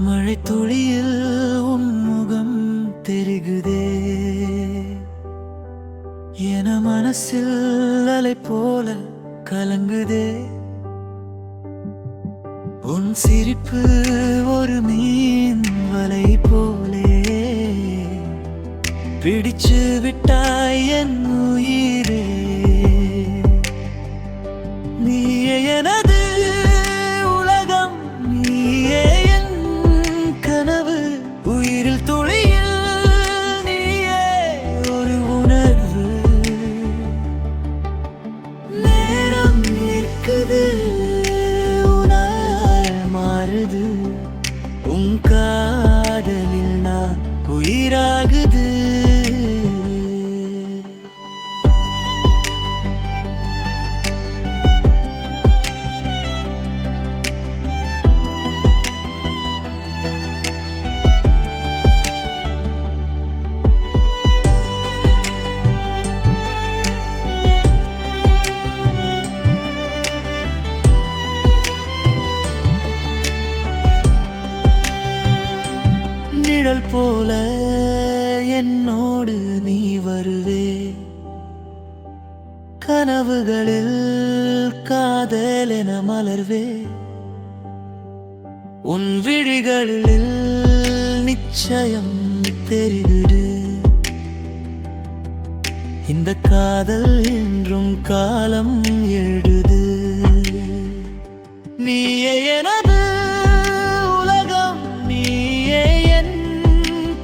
மழை துளியில் உன் முகம் தெரிகுதே என மனசில் அலை போல கலங்குதே. உன் சிரிப்பு ஒரு மீன் வலை போலே பிடிச்சு விட்டாய் என் உயிரே. நீயே எனது உலகம், நீயே என் கனவு, உயிரில் துளியில் நீயே ஒரு உணர்வு. நேரம் இருக்குது, உன்னால் மாறுது, உன் காதலில் நான் உயிராகுது. நிழல் போல என்னோடு நீ வருவே, கனவுகளில் காதல் என மலர்வே. உன் விழிகளில் நிச்சயம் தெரிகிறது, இந்த காதல் என்றும் காலம் எழுது. நீயே எனது உலகம், நீயே என்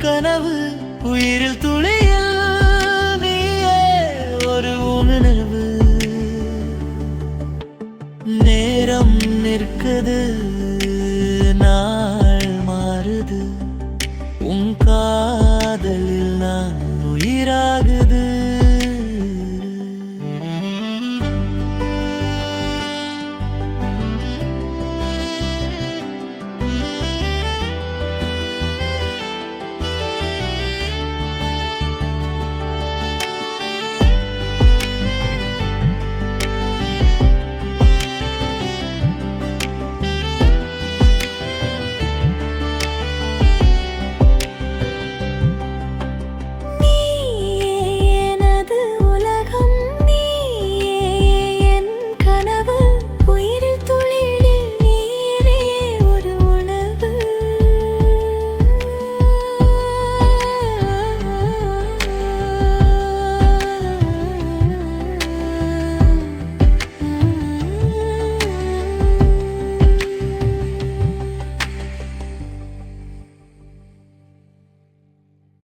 கனவு, உயிரில் துளியில் நீயே ஒரு உணர்வு. நேரம் நிற்குது, நாள் மாறுது, உன் காதலில் நான் உயிராக